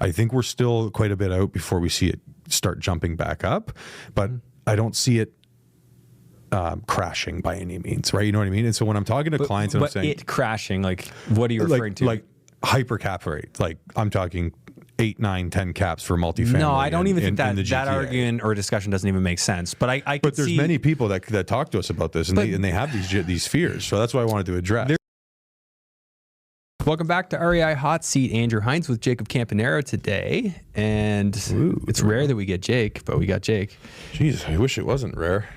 I think we're still quite a bit out before we see it start jumping back up, but I don't see it crashing by any means, right? You know what I mean? And so when I'm talking to clients and I'm saying it crashing, like what are you referring to? Like hyper cap rate. Like I'm talking 8, 9, 10 caps for multifamily. No, I don't even think that argument or discussion doesn't even make sense. But I but there's many people that talk to us about this, and they have these fears. So that's what I wanted to address. Welcome back to REI Hot Seat. Andrew Hines with Jacob Campagnaro today. And it's rare that we get Jake, but we got Jake. Jeez, I wish it wasn't rare.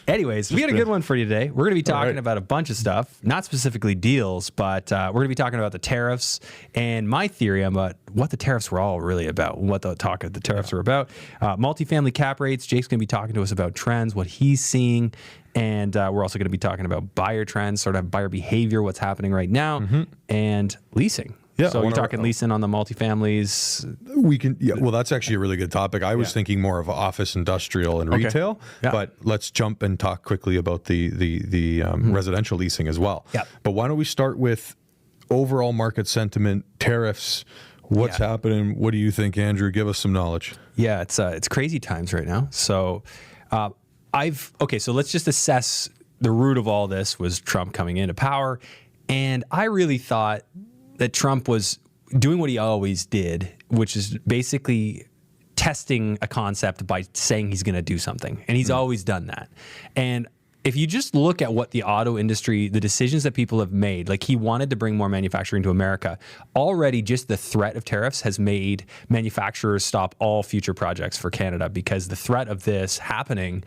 Anyways, we got a good one for you today. We're going to be talking about a bunch of stuff, not specifically deals, but we're going to be talking about the tariffs and my theory about what the tariffs were all really about, what the talk of the tariffs were about. Multifamily cap rates. Jake's going to be talking to us about trends, what he's seeing. And we're also going to be talking about buyer trends, sort of buyer behavior, what's happening right now, and leasing. Yeah, so you're talking leasing on the multifamilies. We can, well, that's actually a really good topic. I was thinking more of office, industrial, and retail, but let's jump and talk quickly about the residential leasing as well. Yeah. But why don't we start with overall market sentiment, tariffs, what's happening? What do you think, Andrew? Give us some knowledge. Yeah, it's crazy times right now. So so let's just assess the root of all this was Trump coming into power. And I really thought that Trump was doing what he always did, which is basically testing a concept by saying he's going to do something. And he's always done that. And if you just look at what the auto industry, the decisions that people have made, like he wanted to bring more manufacturing to America, already just the threat of tariffs has made manufacturers stop all future projects for Canada, because the threat of this happening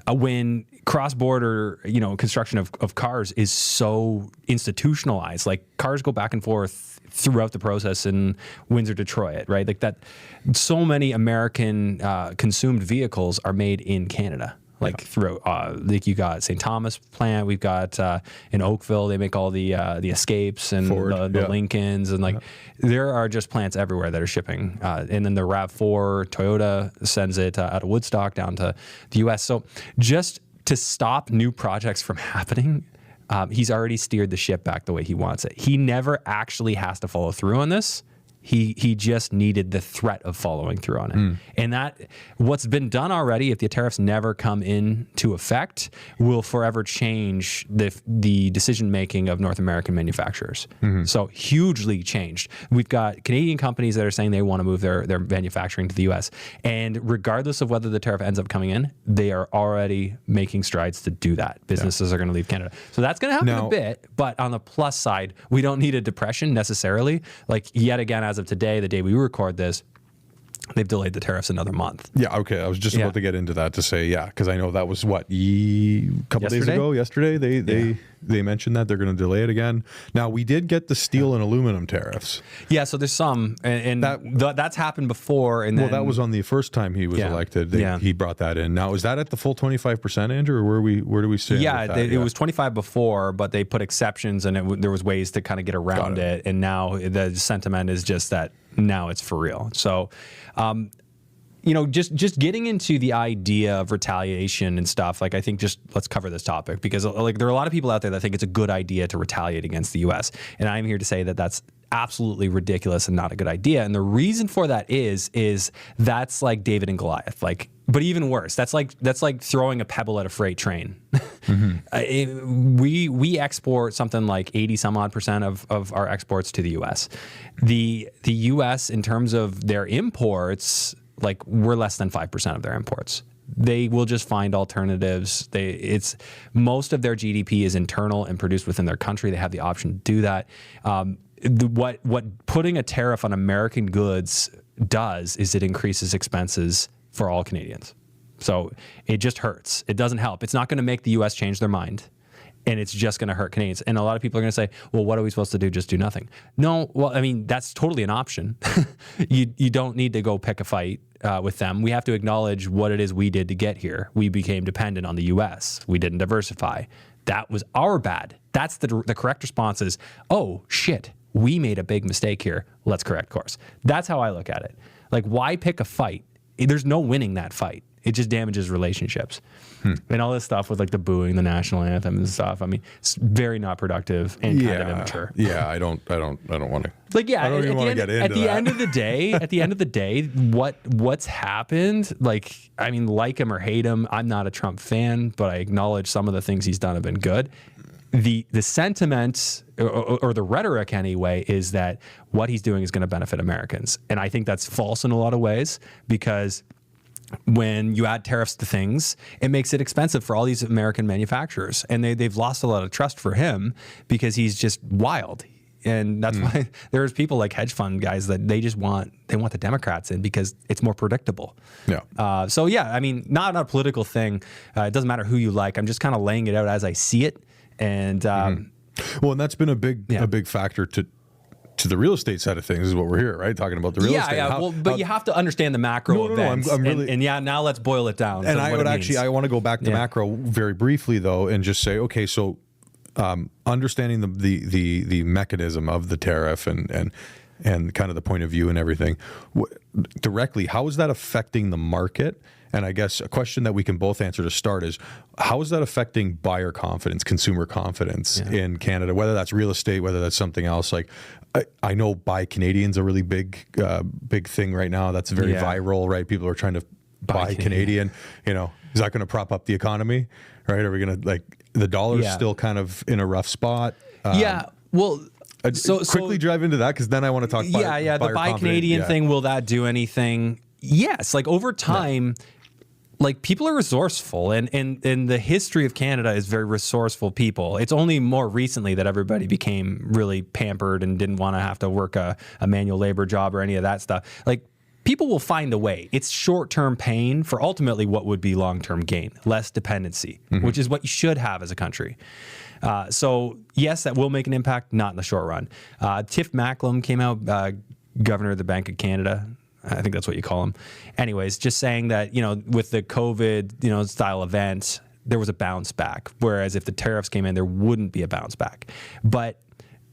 when cross-border, construction of cars is so institutionalized, like cars go back and forth throughout the process in Windsor, Detroit, right? Like that, so many American consumed vehicles are made in Canada. Like throughout, like you got St. Thomas plant, we've got in Oakville, they make all the Escapes and Ford, the Lincolns, and there are just plants everywhere that are shipping. And then the RAV4, Toyota sends it out of Woodstock down to the U.S. So just to stop new projects from happening, he's already steered the ship back the way he wants it. He never actually has to follow through on this. He just needed the threat of following through on it. And that, what's been done already, if the tariffs never come into effect, will forever change the decision-making of North American manufacturers. So hugely changed. We've got Canadian companies that are saying they want to move their manufacturing to the U.S. And regardless of whether the tariff ends up coming in, they are already making strides to do that. Businesses are going to leave Canada. So that's going to happen a bit, but on the plus side, we don't need a depression necessarily. Like yet again, as of today, the day we record this, they've delayed the tariffs another month. Yeah, okay. I was just about to get into that to say, because I know that was a couple days ago, yesterday, they mentioned that they're going to delay it again. Now, we did get the steel and aluminum tariffs. Yeah, so there's some, and that's happened before. And that was on the first time he was elected. He brought that in. Now, is that at the full 25%, Andrew, or where do we stand? It was 25 before, but they put exceptions, and there was ways to kind of get around it. And now the sentiment is just that now it's for real. So, just getting into the idea of retaliation and stuff, like I think just let's cover this topic, because like there are a lot of people out there that think it's a good idea to retaliate against the U.S. And I'm here to say that that's absolutely ridiculous and not a good idea. And the reason for that is that's like David and Goliath, but even worse, that's like throwing a pebble at a freight train. We export something like 80 some odd % of our exports to the U.S. The U.S. in terms of their imports, like we're less than 5% of their imports. They will just find alternatives. Most of their GDP is internal and produced within their country. They have the option to do that. What putting a tariff on American goods does is it increases expenses for all Canadians. So it just hurts. It doesn't help. It's not going to make the U.S. change their mind, and it's just going to hurt Canadians. And a lot of people are going to say, well, what are we supposed to do? Just do nothing. No, well, I mean, that's totally an option. You don't need to go pick a fight with them. We have to acknowledge what it is we did to get here. We became dependent on the U.S. We didn't diversify. That was our bad. That's the correct response is, oh, shit, we made a big mistake here. Let's correct course. That's how I look at it. Like, why pick a fight? There's no winning that fight. It just damages relationships. And all this stuff with like the booing, the national anthem and stuff. I mean, it's very not productive and kind of immature. Yeah, I don't want to. Like, yeah, I don't even want to get into at the that. end of the day, what's happened, like, I mean, like him or hate him, I'm not a Trump fan, but I acknowledge some of the things he's done have been good. The sentiment or the rhetoric anyway is that what he's doing is going to benefit Americans. And I think that's false in a lot of ways, because when you add tariffs to things, it makes it expensive for all these American manufacturers. And they've lost a lot of trust for him because he's just wild. And that's why there's people like hedge fund guys that they want the Democrats in because it's more predictable. Yeah. So yeah, I mean, not a political thing. It doesn't matter who you like. I'm just kind of laying it out as I see it. And well, and that's been a big factor to the real estate side of things, is what we're here, right? Talking about the real estate. Yeah, but you have to understand the macro events. I'm really, and now let's boil it down. And I want to go back to macro very briefly though, and just say, okay, so understanding the mechanism of the tariff and kind of the point of view and everything directly, how is that affecting the market? And I guess a question that we can both answer to start is, how is that affecting buyer confidence, consumer confidence in Canada, whether that's real estate, whether that's something else? Like, I know Buy Canadian's a really big thing right now. That's very viral, right? People are trying to buy Canadian. You know, is that going to prop up the economy, right? Are we going to, like, the dollar's still kind of in a rough spot? Well, so quickly drive into that, because then I want to talk about the Buy Canadian thing. Will that do anything? Yes. Like, over time, like, people are resourceful, and the history of Canada is very resourceful people. It's only more recently that everybody became really pampered and didn't want to have to work a manual labor job or any of that stuff. Like, people will find a way. It's short-term pain for ultimately what would be long-term gain, less dependency, which is what you should have as a country. So yes, that will make an impact, not in the short run. Tiff Macklem came out, governor of the Bank of Canada. I think that's what you call him. Anyways, just saying that, you know, with the COVID, style event, there was a bounce back. Whereas if the tariffs came in, there wouldn't be a bounce back. But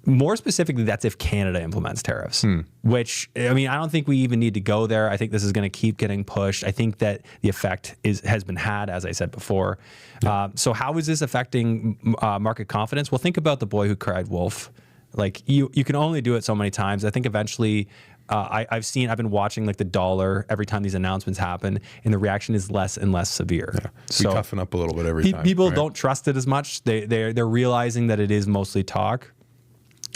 more specifically, that's if Canada implements tariffs, which, I mean, I don't think we even need to go there. I think this is going to keep getting pushed. I think that the effect has been had, as I said before. So how is this affecting market confidence? Well, think about the boy who cried wolf. Like, you can only do it so many times. I think eventually, I've been watching, like, the dollar every time these announcements happen, and the reaction is less and less severe. Yeah. So we toughen up a little bit every time. People don't trust it as much. They're realizing that it is mostly talk.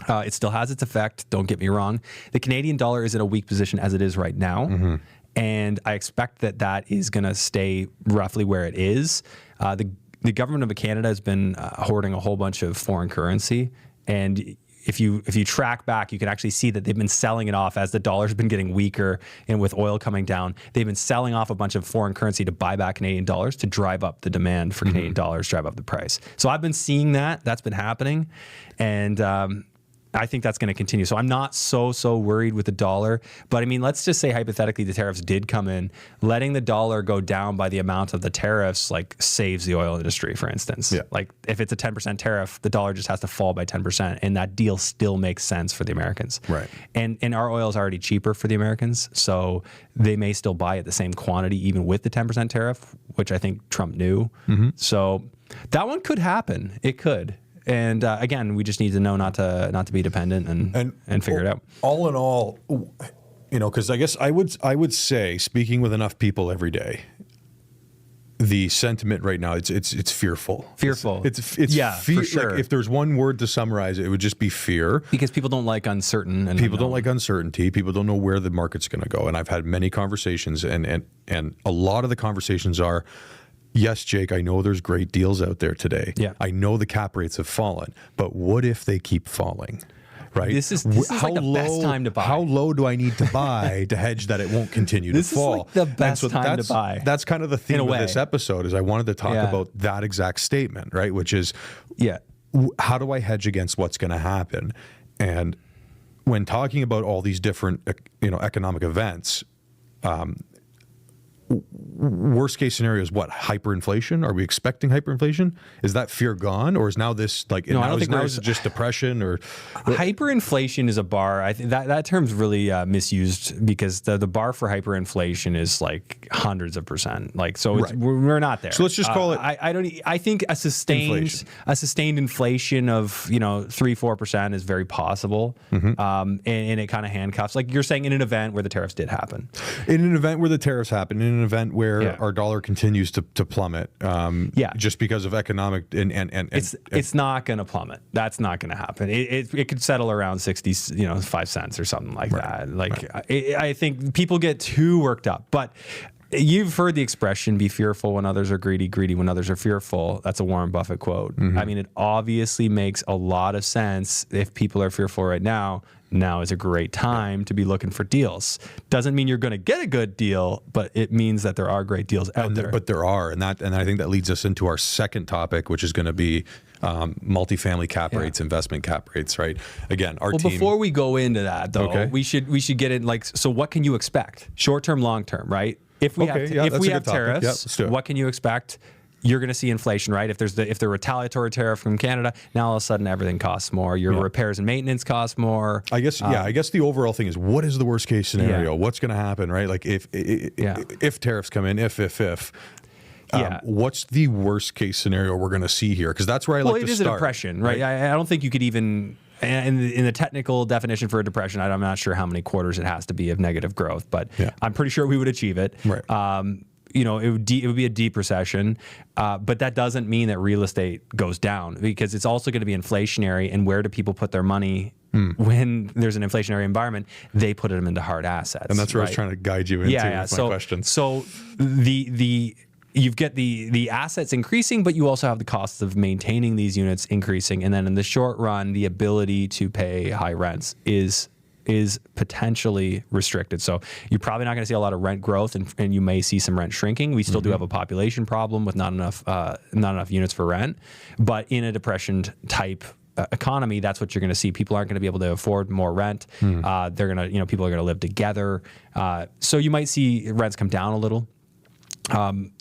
It still has its effect. Don't get me wrong. The Canadian dollar is in a weak position as it is right now. And I expect that is going to stay roughly where it is. The government of Canada has been hoarding a whole bunch of foreign currency. And if you track back, you can actually see that they've been selling it off as the dollar's been getting weaker, and with oil coming down, they've been selling off a bunch of foreign currency to buy back Canadian dollars to drive up the demand for Canadian dollars, drive up the price. So I've been seeing that. That's been happening. And I think that's going to continue. So I'm not so worried with the dollar. But I mean, let's just say hypothetically the tariffs did come in. Letting the dollar go down by the amount of the tariffs, like, saves the oil industry, for instance. Yeah. Like, if it's a 10% tariff, the dollar just has to fall by 10%, and that deal still makes sense for the Americans. Right. And our oil is already cheaper for the Americans, so they may still buy at the same quantity even with the 10% tariff, which I think Trump knew. So that one could happen. It could. And again, we just need to know not to be dependent and figure it out. All in all, because I guess I would say, speaking with enough people every day, the sentiment right now, it's fearful. Fearful. It's for sure. Like, if there's one word to summarize it, it would just be fear. Because people don't like uncertain. And people don't like uncertainty. People don't know where the market's going to go. And I've had many conversations, and a lot of the conversations are, yes, Jake, I know there's great deals out there today. Yeah. I know the cap rates have fallen, but what if they keep falling? Right? This is like the best time to buy. How low do I need to buy to hedge that it won't continue to fall? This is like the best time to buy. That's kind of the theme of this episode, is I wanted to talk about that exact statement, right? Which is, how do I hedge against what's going to happen? And when talking about all these different, economic events, worst case scenario is what? Hyperinflation? Are we expecting hyperinflation? Is that fear gone, or is now this like No, I don't think now is it just depression or hyperinflation is a bar. I think that term's really misused because the bar for hyperinflation is like hundreds of percent. Like so, we're not there. So let's just call it. I think a sustained inflation of 3-4% is very possible, and it kind of handcuffs. Like you're saying, in an event where the tariffs did happen. In an event where the tariffs happen, in an event where our dollar continues to plummet, just because of economic and it's not going to plummet. That's not going to happen. It could settle around 5 cents or something like that. Like I think people get too worked up, but. You've heard the expression, be fearful when others are greedy, greedy when others are fearful. That's a Warren Buffett quote. I mean, it obviously makes a lot of sense if people are fearful right now. Now is a great time to be looking for deals. Doesn't mean you're going to get a good deal, but it means that there are great deals out there. But there are, and I think that leads us into our second topic, which is going to be multifamily cap rates, investment cap rates. Right? Again, our team. Before we go into that, though, we should get in. Like, so what can you expect? Short term, long term, right? If we have tariffs, what can you expect? You're going to see inflation, right? If the retaliatory tariff from Canada, now all of a sudden everything costs more. Your repairs and maintenance cost more. I guess the overall thing is, what is the worst case scenario? What's going to happen, right? Like if tariffs come in, if what's the worst case scenario we're going to see here? Because that's where I like to start. Well, it is a depression, right? I don't think you could even. And in the technical definition for a depression, I'm not sure how many quarters it has to be of negative growth, but I'm pretty sure we would achieve it. Right. It would be a deep recession, but that doesn't mean that real estate goes down, because it's also going to be inflationary. And where do people put their money when there's an inflationary environment? They put them into hard assets. And that's where I was trying to guide you into with my question. So you've got the assets increasing, but you also have the costs of maintaining these units increasing. And then in the short run, the ability to pay high rents is potentially restricted. So you're probably not going to see a lot of rent growth, and you may see some rent shrinking. We still do have a population problem with not enough units for rent. But in a depression type economy, that's what you're going to see. People aren't going to be able to afford more rent. People are going to live together. So you might see rents come down a little.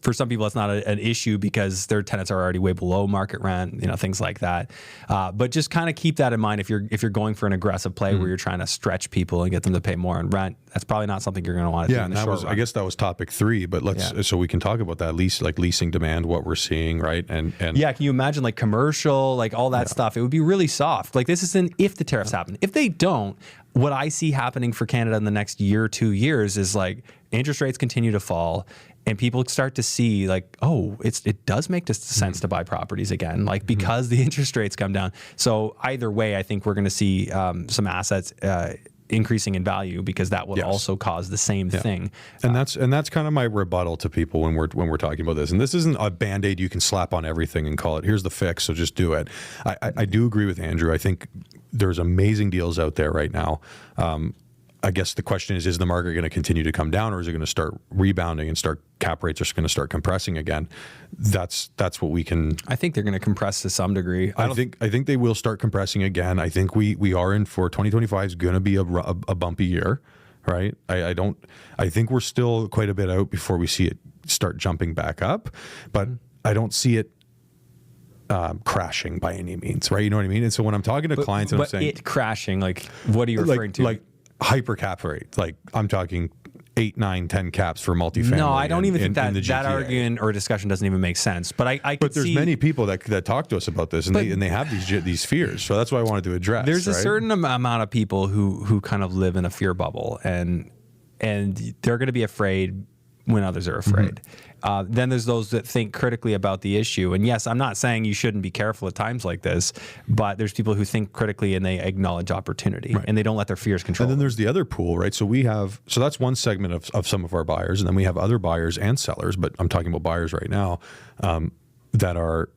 For some people, it's not an issue because their tenants are already way below market rent, things like that. But just kind of keep that in mind if you're going for an aggressive play where you're trying to stretch people and get them to pay more in rent. That's probably not something you're going to want to do in the short run. I guess that was topic 3, but so we can talk about that leasing demand, what we're seeing, right? And can you imagine like commercial, like all that stuff? It would be really soft. Like this isn't if the tariffs happen. If they don't, what I see happening for Canada in the next year, 2 years is like interest rates continue to fall. And people start to see like, it does make sense to buy properties again, like because the interest rates come down. So either way, I think we're going to see some assets increasing in value, because that will also cause the same thing. And that's kind of my rebuttal to people when we're talking about this. And this isn't a Band-Aid you can slap on everything and call it, here's the fix, so just do it. I do agree with Andrew. I think there's amazing deals out there right now. I guess the question is the market going to continue to come down, or is it going to start rebounding and cap rates are going to start compressing again? That's what we can. I think they're going to compress to some degree. I think they will start compressing again. I think we are in for 2025 is going to be a bumpy year, right? I think we're still quite a bit out before we see it start jumping back up, but I don't see it crashing by any means, right? You know what I mean? And so when I'm talking to clients, and I'm saying it crashing, like what are you referring to? Like hyper cap rate, like I'm talking 8, 9, 10 caps for multifamily. No, I don't even think that argument or discussion doesn't even make sense. But but there's many people that talk to us about this, and they have these fears. So that's what I wanted to address. There's a certain amount of people who kind of live in a fear bubble, and they're going to be afraid when others are afraid. Then there's those that think critically about the issue. And yes, I'm not saying you shouldn't be careful at times like this, but there's people who think critically and they acknowledge opportunity, and they don't let their fears control. And then there's the other pool, right? So that's one segment of some of our buyers. And then we have other buyers and sellers, but I'm talking about buyers right now that are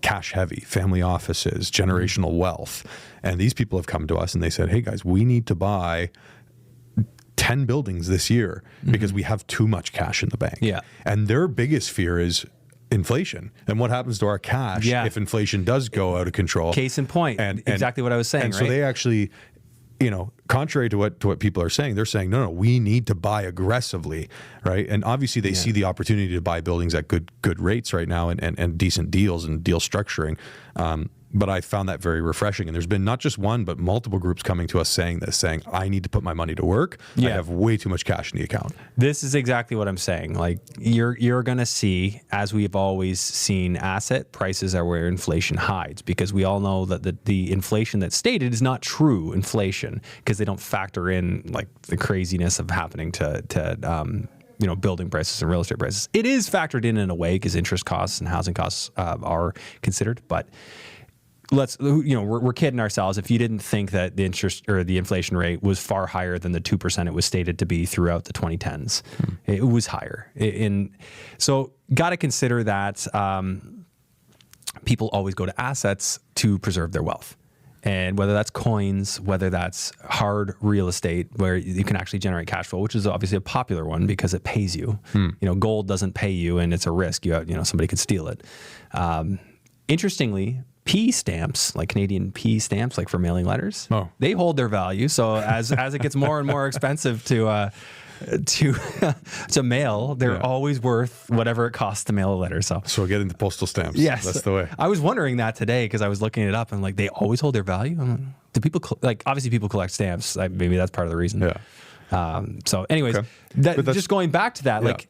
cash heavy, family offices, generational wealth. And these people have come to us and they said, hey guys, we need to buy 10 buildings this year because we have too much cash in the bank. Yeah. And their biggest fear is inflation and what happens to our cash if inflation does go out of control. Case in point, and exactly what I was saying. And so they actually, contrary to what people are saying, they're saying, no, we need to buy aggressively, right? And obviously they see the opportunity to buy buildings at good rates right now and decent deals and deal structuring. But I found that very refreshing. And there's been not just one, but multiple groups coming to us saying I need to put my money to work. I have way too much cash in the account. This is exactly what I'm saying. Like you're going to see, as we've always seen, asset prices are where inflation hides, because we all know that the inflation that's stated is not true inflation, because they don't factor in like the craziness of happening to building prices and real estate prices. It is factored in a way because interest costs and housing costs are considered, but we're kidding ourselves if you didn't think that the interest or the inflation rate was far higher than the 2% it was stated to be throughout the 2010s. It was higher. So got to consider that people always go to assets to preserve their wealth. And whether that's coins, whether that's hard real estate where you can actually generate cash flow, which is obviously a popular one because it pays you. Gold doesn't pay you and it's a risk. Somebody could steal it. Interestingly, P stamps, like Canadian P stamps, like for mailing letters, they hold their value. So as it gets more and more expensive to mail, they're always worth whatever it costs to mail a letter. So get into postal stamps. Yes, that's the way. I was wondering that today because I was looking it up and like they always hold their value. I'm like, do people obviously people collect stamps? Maybe that's part of the reason. Yeah. So, anyways, just going back to that, like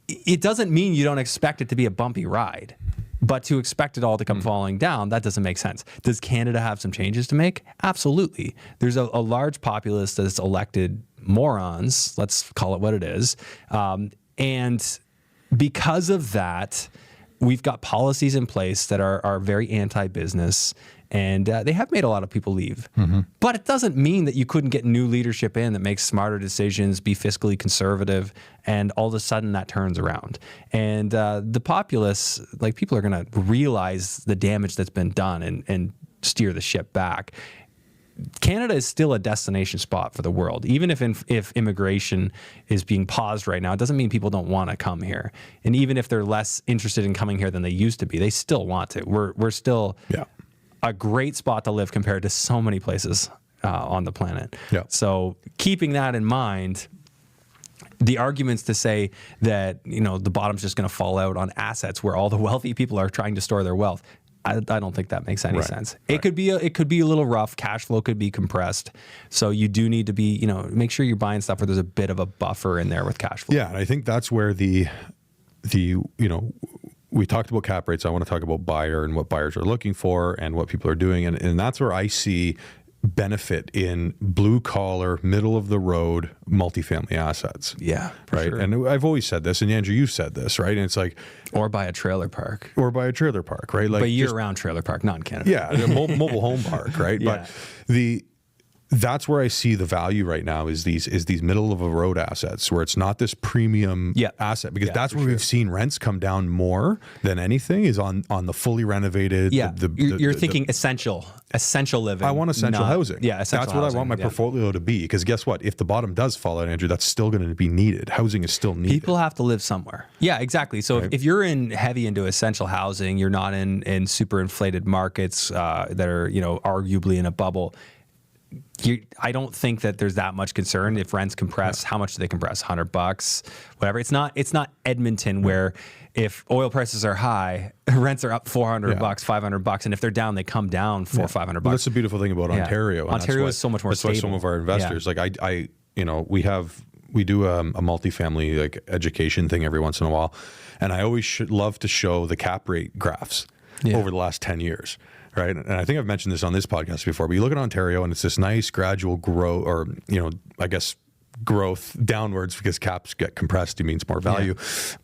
it doesn't mean you don't expect it to be a bumpy ride. But to expect it all to come falling down, that doesn't make sense. Does Canada have some changes to make? Absolutely. There's a large populace that's elected morons, let's call it what it is. And because of that, we've got policies in place that are very anti-business, and they have made a lot of people leave. But it doesn't mean that you couldn't get new leadership in that makes smarter decisions, be fiscally conservative, and all of a sudden that turns around. And the populace, like people are going to realize the damage that's been done and steer the ship back. Canada is still a destination spot for the world. Even if immigration is being paused right now, it doesn't mean people don't want to come here. And even if they're less interested in coming here than they used to be, they still want to. We're still a great spot to live compared to so many places on the planet. Yeah. So keeping that in mind, the arguments to say that the bottom's just going to fall out on assets where all the wealthy people are trying to store their wealth, I don't think that makes any sense. It could be a little rough. Cash flow could be compressed. So you do need to be, make sure you're buying stuff where there's a bit of a buffer in there with cash flow. Yeah, and I think that's where we talked about cap rates. I want to talk about buyer and what buyers are looking for and what people are doing. And that's where I see benefit in blue collar, middle of the road, multifamily assets. Yeah. Right. Sure. And I've always said this, and Andrew, you've said this, right? And it's like, or buy a trailer park. Right? Like, but year-round trailer park, not in Canada. Yeah, a mobile home park, right? Yeah. But that's where I see the value right now is these middle of a road assets where it's not this premium asset, because that's where we've seen rents come down more than anything is on the fully renovated. Yeah, you're thinking essential living. I want essential housing. Yeah, essential that's what housing. I want my portfolio to be, because guess what? If the bottom does fall out, Andrew, that's still going to be needed. Housing is still needed. People have to live somewhere. Yeah, exactly. So if you're heavy into essential housing, you're not in super inflated markets that are arguably in a bubble. I don't think that there's that much concern if rents compress. How much do they compress? $100, whatever. It's not Edmonton where if oil prices are high, rents are up $400, $500, and if they're down, they come down $400 or $500. Well, that's the beautiful thing about Ontario. Ontario is so much more stable. That's why some of our investors, like we do a multifamily like education thing every once in a while, and I always love to show the cap rate graphs over the last 10 years. Right. And I think I've mentioned this on this podcast before, but you look at Ontario and it's this nice gradual growth, or, growth downwards, because caps get compressed. It means more value.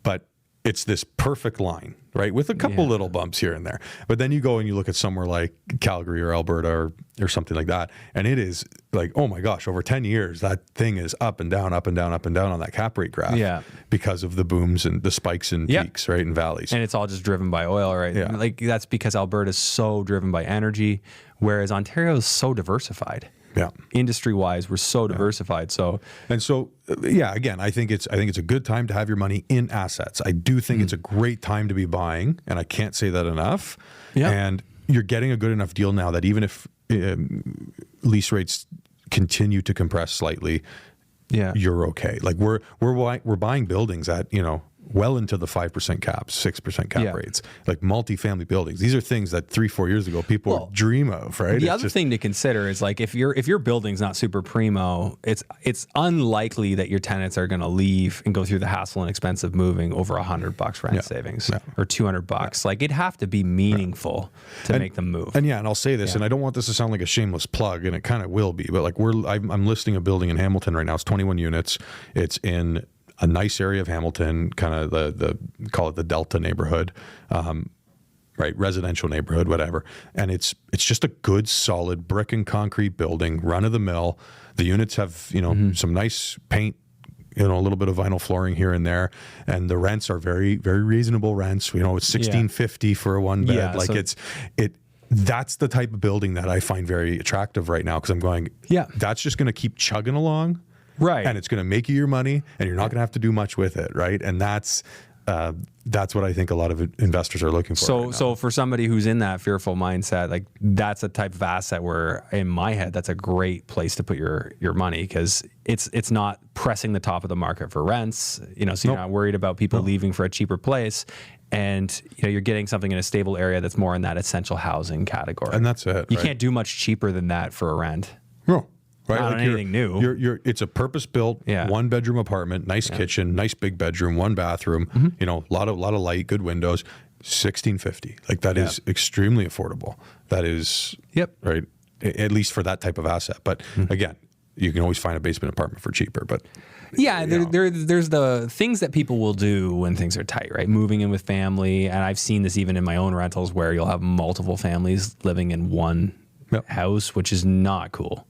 But it's this perfect line, right? With a couple little bumps here and there. But then you go and you look at somewhere like Calgary or Alberta or something like that. And it is like, oh my gosh, over 10 years, that thing is up and down, up and down, up and down on that cap rate graph. Yeah. Because of the booms and the spikes and peaks, right? And valleys. And it's all just driven by oil, right? Yeah. Like that's because Alberta is so driven by energy, whereas Ontario is so diversified. Yeah. Industry-wise, we're so diversified. Again, I think it's a good time to have your money in assets. I do think it's a great time to be buying, and I can't say that enough. Yeah. And you're getting a good enough deal now that even if lease rates continue to compress slightly, you're okay. Like we're buying buildings at, well into the 5% caps, 6% cap rates, like multifamily buildings. These are things that 3-4 years ago people would dream of, right? The other thing to consider is like if your building's not super primo, it's unlikely that your tenants are going to leave and go through the hassle and expense of moving over $100 rent savings or $200. Like it'd have to be meaningful to make them move. And I'll say this, and I don't want this to sound like a shameless plug, and it kind of will be, but like I'm listing a building in Hamilton right now. It's 21 units. It's in a nice area of Hamilton, kind of the call it the Delta neighborhood, right? Residential neighborhood, whatever. And it's just a good, solid brick and concrete building, run of the mill. The units have, some nice paint, a little bit of vinyl flooring here and there. And the rents are very, very reasonable rents. It's $1,650 for a one bed. That's the type of building that I find very attractive right now. Cause I'm going, that's just going to keep chugging along. Right. And it's going to make you your money and you're not going to have to do much with it. Right. And that's what I think a lot of investors are looking for. So for somebody who's in that fearful mindset, like that's a type of asset where in my head, that's a great place to put your money because it's not pressing the top of the market for rents, so you're not worried about people leaving for a cheaper place. And you're getting something in a stable area that's more in that essential housing category. And that's it. You can't do much cheaper than that for a rent. No. Right? Not anything new. It's a purpose-built 1-bedroom apartment, nice kitchen, nice big bedroom, 1 bathroom, a lot of light, good windows, $1,650. Like that is extremely affordable. That is right, at least for that type of asset. But again, you can always find a basement apartment for cheaper. But there's the things that people will do when things are tight, right? Moving in with family, and I've seen this even in my own rentals where you'll have multiple families living in one house, which is not cool.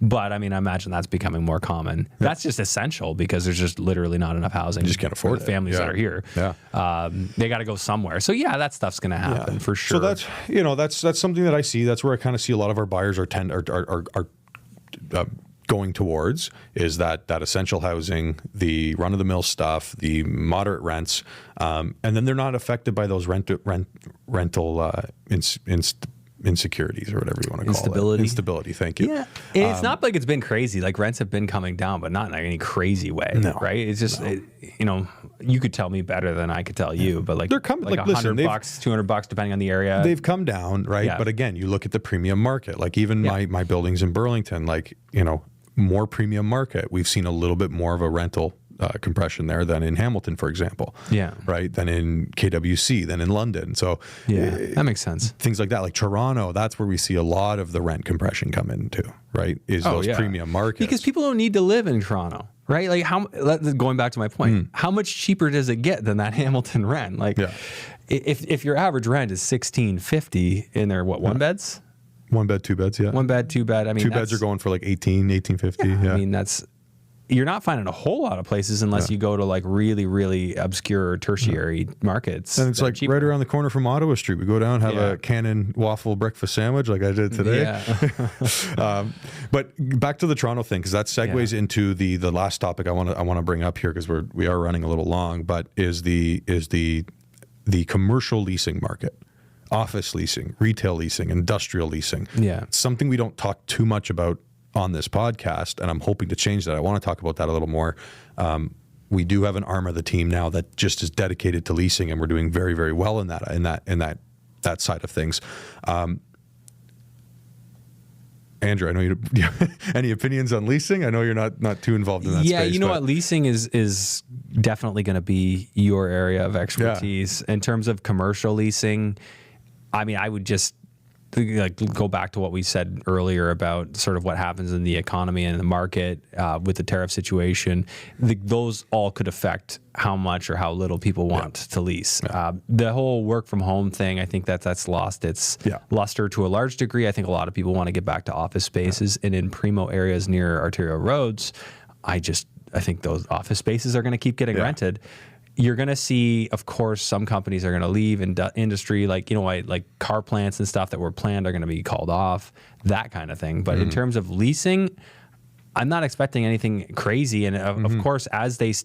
But I imagine that's becoming more common. That's just essential because there's just literally not enough housing. You just can't afford the families that are here. They got to go somewhere. So that stuff's going to happen for sure. So that's something that I see. That's where I kind of see a lot of our buyers are going towards is that essential housing, the run of the mill stuff, the moderate rents, and then they're not affected by those rental insecurities or whatever you want to call it. Instability. Thank you. Yeah. It's not like it's been crazy. Like rents have been coming down, but not in any crazy way. No. Right. It's just, you could tell me better than I could tell you, but like, they're coming like $100, $200 depending on the area. They've come down. Right. Yeah. But again, you look at the premium market, like even my buildings in Burlington, like, more premium market. We've seen a little bit more of a rental compression there than in Hamilton, for example. Yeah. Right. Than in KWC, than in London. So that makes sense. Things like that, like Toronto, that's where we see a lot of the rent compression come into, right? Is those premium markets. Because people don't need to live in Toronto, right? Like going back to my point, how much cheaper does it get than that Hamilton rent? Like if your average rent is $1,650 in their one beds? 1 bed, 2 beds, 1 bed, 2 bed. 2 beds are going for like $1,850. Yeah. You're not finding a whole lot of places unless you go to like really, really obscure tertiary markets. And it's like cheaper. Right around the corner from Ottawa Street. We go down, have a Cannon waffle breakfast sandwich like I did today. Yeah. But back to the Toronto thing, because that segues into the last topic I want to bring up here because we are running a little long, but is the commercial leasing market. Office leasing, retail leasing, industrial leasing. Yeah. It's something we don't talk too much about on this podcast, and I'm hoping to change that. I want to talk about that a little more. We do have an arm of the team now that just is dedicated to leasing, and we're doing very, very well in that side of things. Andrew, I know you any opinions on leasing? I know you're not too involved in that space. Yeah, you know what? Leasing is definitely going to be your area of expertise. In terms of commercial leasing, I would just go back to what we said earlier about sort of what happens in the economy and the market with the tariff situation. Those all could affect how much or how little people want to lease. The whole work from home thing, I think that's lost its luster to a large degree. I think a lot of people want to get back to office spaces, and in primo areas near arterial roads, I think those office spaces are going to keep getting rented. You're going to see, of course, some companies are going to leave in industry, like car plants and stuff that were planned are going to be called off, that kind of thing. But in terms of leasing, I'm not expecting anything crazy. And of course, as the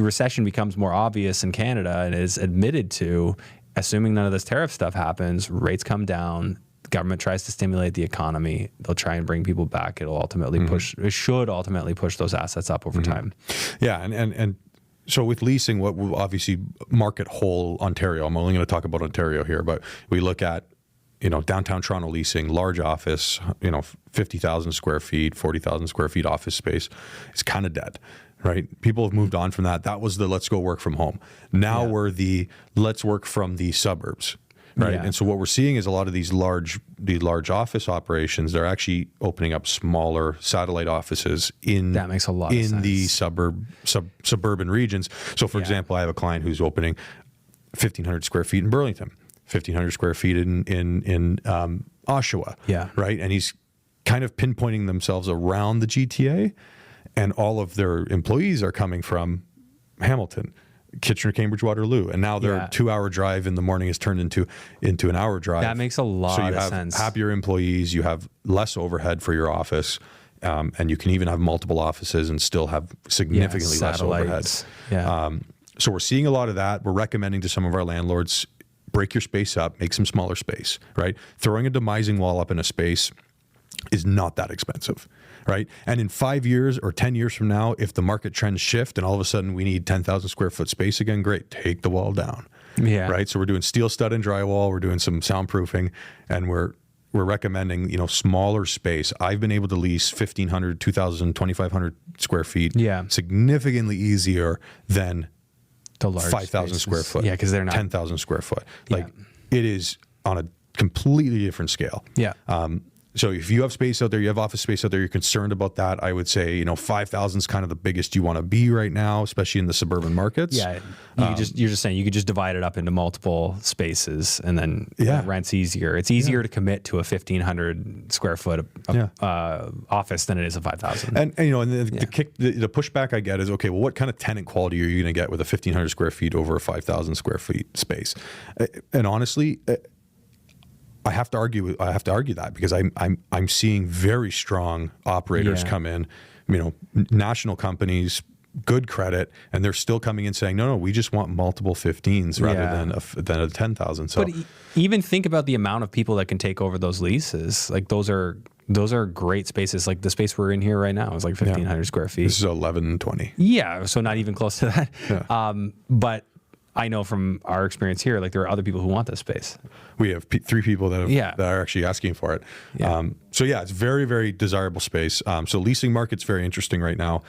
recession becomes more obvious in Canada and is admitted to, assuming none of this tariff stuff happens, rates come down, the government tries to stimulate the economy, they'll try and bring people back. It'll ultimately it should ultimately push those assets up over time. Yeah, and so with leasing, what we obviously market whole Ontario. I'm only going to talk about Ontario here, but we look at downtown Toronto leasing, large office, 50,000 square feet, 40,000 square feet office space. It's kind of dead, right? People have moved on from that. That was the let's go work from home. Now we're the let's work from the suburbs, right? Yeah. And so what we're seeing is a lot of these large office operations, they're actually opening up smaller satellite offices That makes a lot of sense. the suburban regions. So for example, I have a client who's opening 1,500 square feet in Burlington, 1,500 square feet in Oshawa, right? And he's kind of pinpointing themselves around the GTA, and all of their employees are coming from Hamilton, Kitchener, Cambridge, Waterloo, and now their 2-hour drive in the morning is turned into an hour drive. That makes a lot of sense. So you have happier employees, you have less overhead for your office, and you can even have multiple offices and still have significantly less overhead. So we're seeing a lot of that. We're recommending to some of our landlords, break your space up, make some smaller space, right? Throwing a demising wall up in a space is not that expensive, right? And in 5 years or 10 years from now, if the market trends shift and all of a sudden we need 10,000 square foot space again, great, take the wall down, right? So we're doing steel stud and drywall, we're doing some soundproofing, and we're recommending, smaller space. I've been able to lease 1,500, 2,000, 2,500 square feet significantly easier than the large 5,000 square foot. Yeah, because they're not 10,000 square foot. Like it is on a completely different scale. So if you have space out there, you have office space out there, you're concerned about that, I would say, 5,000 is kind of the biggest you want to be right now, especially in the suburban markets. You're just saying you could just divide it up into multiple spaces, and then rent's easier. It's easier to commit to a 1,500 square foot office than it is a 5,000. And the pushback I get is, okay, well, what kind of tenant quality are you going to get with a 1,500 square feet over a 5,000 square feet space? And honestly, I have to argue that, because I'm seeing very strong operators come in, national companies, good credit, and they're still coming in saying, no, we just want multiple 15s rather than a 10,000. So, but even think about the amount of people that can take over those leases. Like those are great spaces. Like the space we're in here right now is like 1,500 square feet. This is 1120. Yeah, so not even close to that. But I know from our experience here, like there are other people who want this space. We have 3 people that are actually asking for it. It's very, very desirable space. So leasing market's very interesting right now.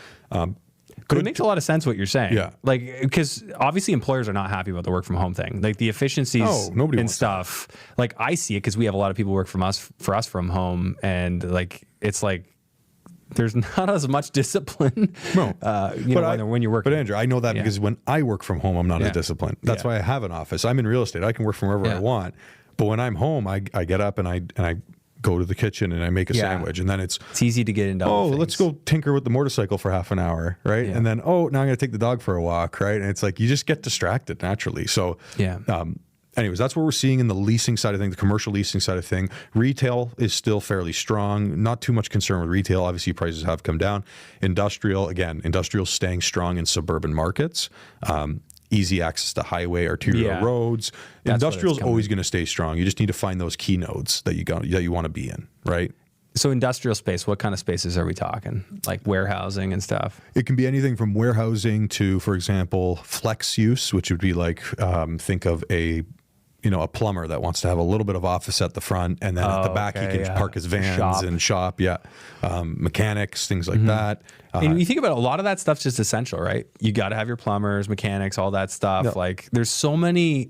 But it makes a lot of sense what you're saying. Like, because obviously employers are not happy about the work from home thing. Like the efficiencies and stuff. Like I see it because we have a lot of people work for us from home, and like it's like there's not as much discipline. When you're working. But Andrew, I know that because when I work from home, I'm not as disciplined. That's why I have an office. I'm in real estate. I can work from wherever I want. But when I'm home, I get up and I go to the kitchen and I make a sandwich, and then it's easy to get into. Let's go tinker with the motorcycle for half an hour, right? And then now I'm going to take the dog for a walk, right? And it's like you just get distracted naturally. So anyways, that's what we're seeing in the leasing side of things, the commercial leasing side of thing. Retail is still fairly strong. Not too much concern with retail. Obviously, prices have come down. Industrial staying strong in suburban markets. Easy access to highway, arterial roads. Industrial is always going to stay strong. You just need to find those key nodes that you want to be in, right? So industrial space, what kind of spaces are we talking? Like warehousing and stuff? It can be anything from warehousing to, for example, flex use, which would be like, think of a plumber that wants to have a little bit of office at the front, and then at the back he can park his vans and shop. Mechanics, things like that. And you think about it, a lot of that stuff's just essential, right? You got to have your plumbers, mechanics, all that stuff. Like there's so many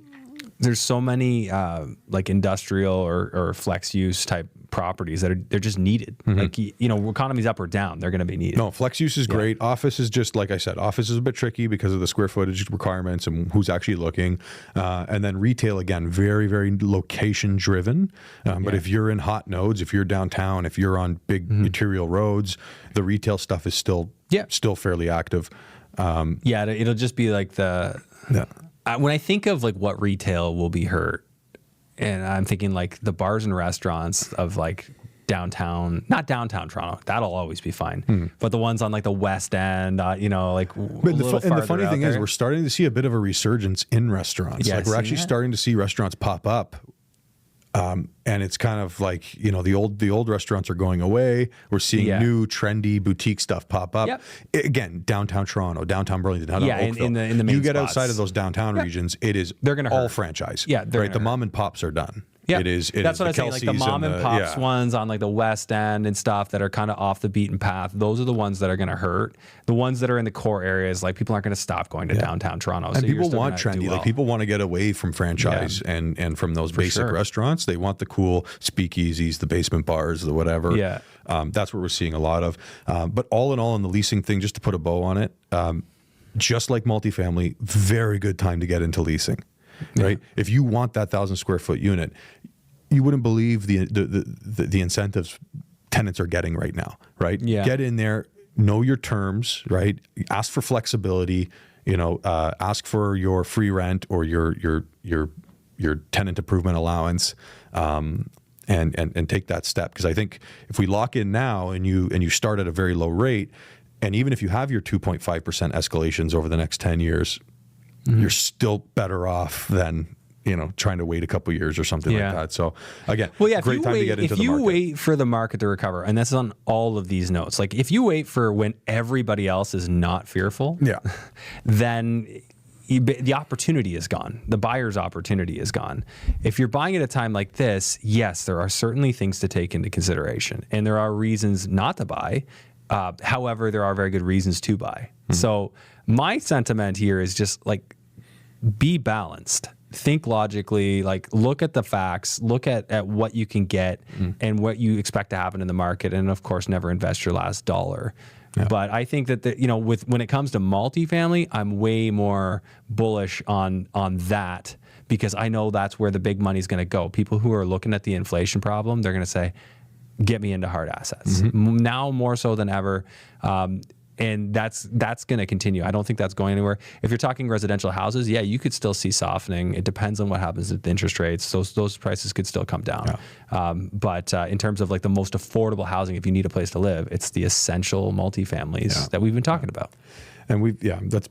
like industrial or flex use type properties that they're just needed. Like, economy's up or down, they're going to be needed. No, flex use is great. Office is just, like I said, office is a bit tricky because of the square footage requirements and who's actually looking. And then retail, again, very, very location driven. But if you're in hot nodes, if you're downtown, if you're on big material roads, the retail stuff is still fairly active. It'll just be like when I think of like what retail will be hurt, and I'm thinking like the bars and restaurants of like not downtown Toronto, that'll always be fine. But the ones on like the West End, like the funny thing is we're starting to see a bit of a resurgence in restaurants. Like we're actually starting to see restaurants pop up And it's kind of like, the old restaurants are going away. We're seeing new trendy boutique stuff pop up. Yep. Again, downtown Toronto, downtown Burlington, downtown Oakville. in the main you get spots. outside of those downtown regions, it is They're gonna all hurt. franchise. Yeah, they're right. The gonna mom and pops are done. Yeah, That's what I was saying. Like the mom and pops ones on like the West End and stuff that are kind of off the beaten path. Those are the ones that are going to hurt. The ones that are in the core areas, like people aren't going to stop going to downtown Toronto. And people want trendy. Like people want to get away from franchise and from those basic restaurants. They want the cool speakeasies, the basement bars, the whatever. Yeah, that's what we're seeing a lot of. But all in all, in the leasing thing, just to put a bow on it, just like multifamily, very good time to get into leasing. Right. If you want that 1,000 square foot unit, you wouldn't believe the incentives tenants are getting right now. Right. Yeah. Get in there, know your terms. Right. Ask for flexibility. Ask for your free rent or your tenant improvement allowance, and take that step. Because I think if we lock in now and you start at a very low rate, and even if you have your 2.5% escalations over the next 10 years. You're still better off than, trying to wait a couple years or something like that. So again, great time to get into the market. If you wait for the market to recover, and that's on all of these notes, like if you wait for when everybody else is not fearful, then the opportunity is gone. The buyer's opportunity is gone. If you're buying at a time like this, yes, there are certainly things to take into consideration, and there are reasons not to buy. However, there are very good reasons to buy. So my sentiment here is just like, be balanced, think logically, like look at the facts, look at what you can get and what you expect to happen in the market. And of course, never invest your last dollar. Yeah. But I think that when it comes to multifamily, I'm way more bullish on that, because I know that's where the big money's going to go. People who are looking at the inflation problem, they're going to say, get me into hard assets now more so than ever. And that's going to continue. I don't think that's going anywhere. If you're talking residential houses, you could still see softening. It depends on what happens with interest rates. Those prices could still come down. Yeah. But in terms of like the most affordable housing, if you need a place to live, it's the essential multifamilies that we've been talking about. And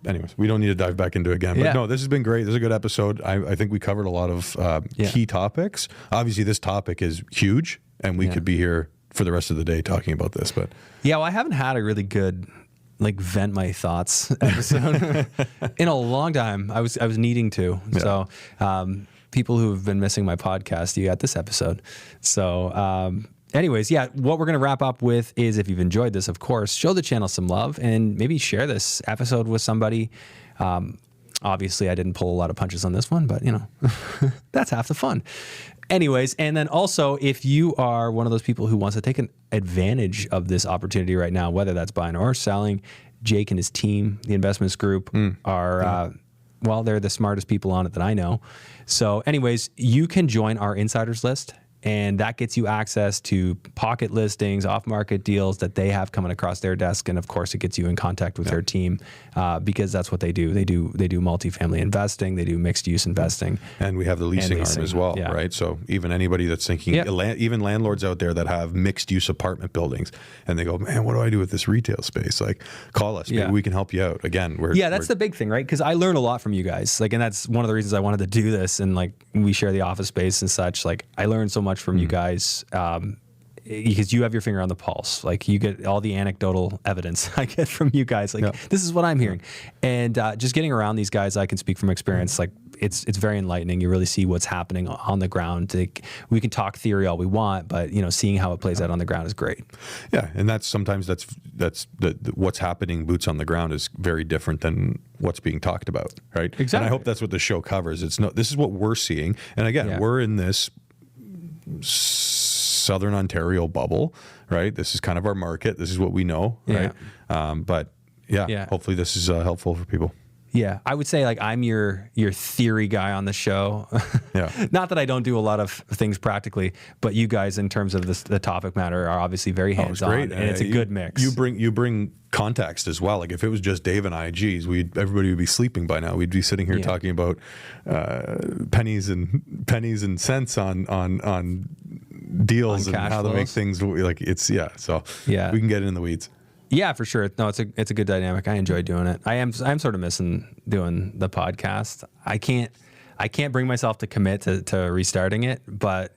anyways, we don't need to dive back into it again. But no, this has been great. This is a good episode. I think we covered a lot of key topics. Obviously, this topic is huge, and we could be here for the rest of the day talking about this. But I haven't had a really good vent my thoughts episode in a long time. I was needing to. Yeah. So people who have been missing my podcast, you got this episode. So anyways, what we're going to wrap up with is, if you've enjoyed this, of course, show the channel some love and maybe share this episode with somebody. Obviously, I didn't pull a lot of punches on this one, but that's half the fun. Anyways, and then also, if you are one of those people who wants to take an advantage of this opportunity right now, whether that's buying or selling, Jake and his team, the investments group, are, they're the smartest people on it that I know. So anyways, you can join our insiders list, and that gets you access to pocket listings, off-market deals that they have coming across their desk, and of course, it gets you in contact with their team because that's what they do. They do multifamily investing, they do mixed-use investing, and we have the leasing arm as well, right? So even anybody that's thinking, even landlords out there that have mixed-use apartment buildings, and they go, man, what do I do with this retail space? Like, call us, maybe we can help you out. Again, that's the big thing, right? Because I learn a lot from you guys, and that's one of the reasons I wanted to do this, and we share the office space and such. I learned so much from you guys, because you have your finger on the pulse. You get all the anecdotal evidence I get from you guys. This is what I'm hearing, and just getting around these guys, I can speak from experience. It's very enlightening. You really see what's happening on the ground. We can talk theory all we want, but seeing how it plays out on the ground is great. Yeah, and that's what's happening. Boots on the ground is very different than what's being talked about, right? Exactly. And I hope that's what the show covers. This is what we're seeing, and again, we're in this Southern Ontario bubble, right? This is kind of our market. This is what we know, right? But hopefully this is helpful for people. Yeah, I would say I'm your theory guy on the show. Not that I don't do a lot of things practically, but you guys, in terms of the topic matter, are obviously very hands-on, and it's a good mix. You bring context as well. If it was just Dave and I, everybody would be sleeping by now. We'd be sitting here talking about pennies and cents on deals and how to make things So we can get in the weeds. Yeah, for sure. No, it's a good dynamic. I enjoy doing it. I'm sort of missing doing the podcast. I can't bring myself to commit to restarting it, but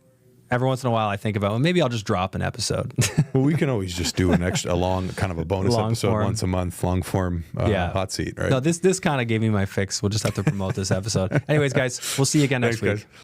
every once in a while I think about, well, maybe I'll just drop an episode. Well, we can always just do a long kind of a bonus Long episode form. once a month, long form hot seat, right? No, this kind of gave me my fix. We'll just have to promote this episode. Anyways, guys, we'll see you again next Thanks, week. guys.